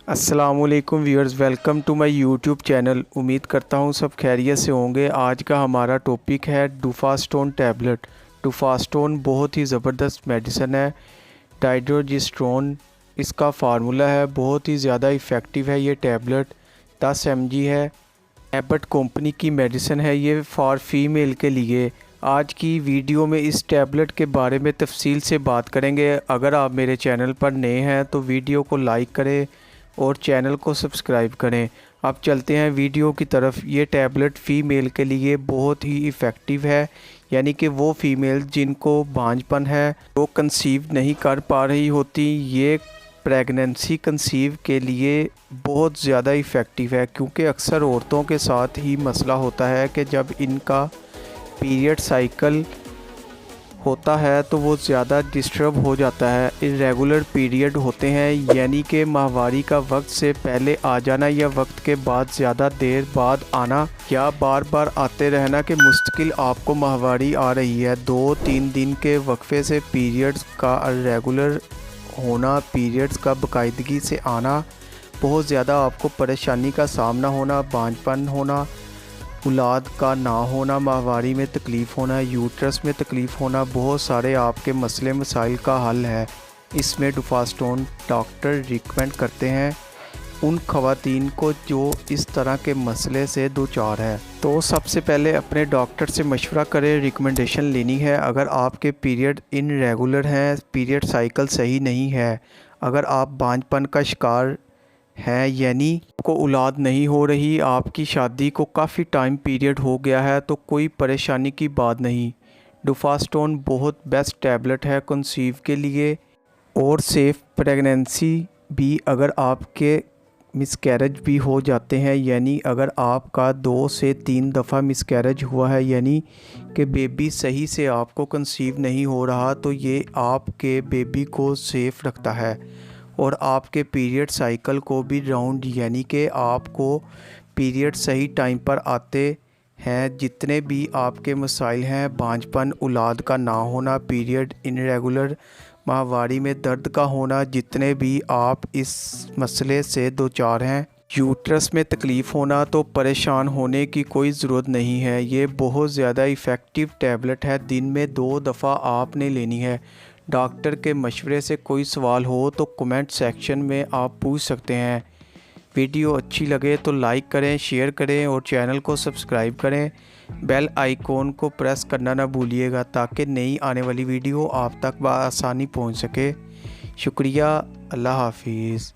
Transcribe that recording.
अस्सलामुअलैकुम viewers, welcome to my YouTube channel. उम्मीद करता हूँ सब खैरियत से होंगे। आज का हमारा टॉपिक है डुफास्टोन टैबलेट। डुफास्टोन बहुत ही ज़बरदस्त मेडिसिन है। डाइड्रोजिस्ट्रोन इसका फार्मूला है, बहुत ही ज़्यादा इफ़ेक्टिव है। ये टैबलेट 10 mg है। एबट कंपनी की मेडिसिन है ये फॉर फीमेल के लिए। आज की वीडियो में इस टैबलेट के बारे में तफसील से बात करेंगे। अगर आप मेरे चैनल पर नए हैं तो वीडियो को लाइक करें और चैनल को सब्सक्राइब करें। अब चलते हैं वीडियो की तरफ। ये टैबलेट फ़ीमेल के लिए बहुत ही इफ़ेक्टिव है, यानी कि वो फ़ीमेल जिनको बांझपन है, वो कंसीव नहीं कर पा रही होती, ये प्रेगनेंसी कंसीव के लिए बहुत ज़्यादा इफ़ेक्टिव है। क्योंकि अक्सर औरतों के साथ ही मसला होता है कि जब इनका पीरियड साइकिल होता है तो वो ज़्यादा डिस्टर्ब हो जाता है। इरेगुलर पीरियड होते हैं, यानी कि माहवारी का वक्त से पहले आ जाना या वक्त के बाद ज़्यादा देर बाद आना, या बार बार आते रहना कि मुस्तकिल आपको माहवारी आ रही है। 2-3 दिन के वक्फे से पीरियड्स का इरेगुलर होना, पीरियड्स का बाकायदगी से आना, बहुत ज़्यादा आपको परेशानी का सामना होना, बांझपन होना, औलाद का ना होना, माहवारी में तकलीफ़ होना, यूट्रस में तकलीफ़ होना, बहुत सारे आपके मसले मसाइल का हल है। इसमें डुफास्टोन डॉक्टर रिकमेंड करते हैं उन ख़वातीन को जो इस तरह के मसले से दो चार है। तो सबसे पहले अपने डॉक्टर से मशवरा करें, रिकमेंडेशन लेनी है। अगर आपके पीरियड इनरेगुलर हैं, पीरियड साइकिल सही नहीं है, अगर आप बांझपन का शिकार है, यानी आपको औलाद नहीं हो रही, आपकी शादी को काफ़ी टाइम पीरियड हो गया है, तो कोई परेशानी की बात नहीं। डुफास्टोन बहुत बेस्ट टैबलेट है कंसीव के लिए और सेफ़ प्रेगनेंसी भी। अगर आपके मिसकैरेज भी हो जाते हैं, यानी अगर आपका 2 से 3 दफ़ा मिसकैरेज हुआ है, यानी कि बेबी सही से आपको कंसीव नहीं हो रहा, तो ये आपके बेबी को सेफ़ रखता है और आपके पीरियड साइकिल को भी राउंड, यानी कि आपको पीरियड सही टाइम पर आते हैं। जितने भी आपके मसाइल हैं, बांझपन, औलाद का ना होना, पीरियड इनरेगुलर, माहवारी में दर्द का होना, जितने भी आप इस मसले से दो चार हैं, यूट्रस में तकलीफ़ होना, तो परेशान होने की कोई ज़रूरत नहीं है। ये बहुत ज़्यादा इफ़ेक्टिव टैबलेट है। दिन में 2 दफ़ा आपने लेनी है। डॉक्टर के मशवरे से कोई सवाल हो तो कमेंट सेक्शन में आप पूछ सकते हैं। वीडियो अच्छी लगे तो लाइक करें, शेयर करें और चैनल को सब्सक्राइब करें। बेल आइकॉन को प्रेस करना ना भूलिएगा ताकि नई आने वाली वीडियो आप तक बआसानी पहुंच सके। शुक्रिया। अल्लाह हाफिज़।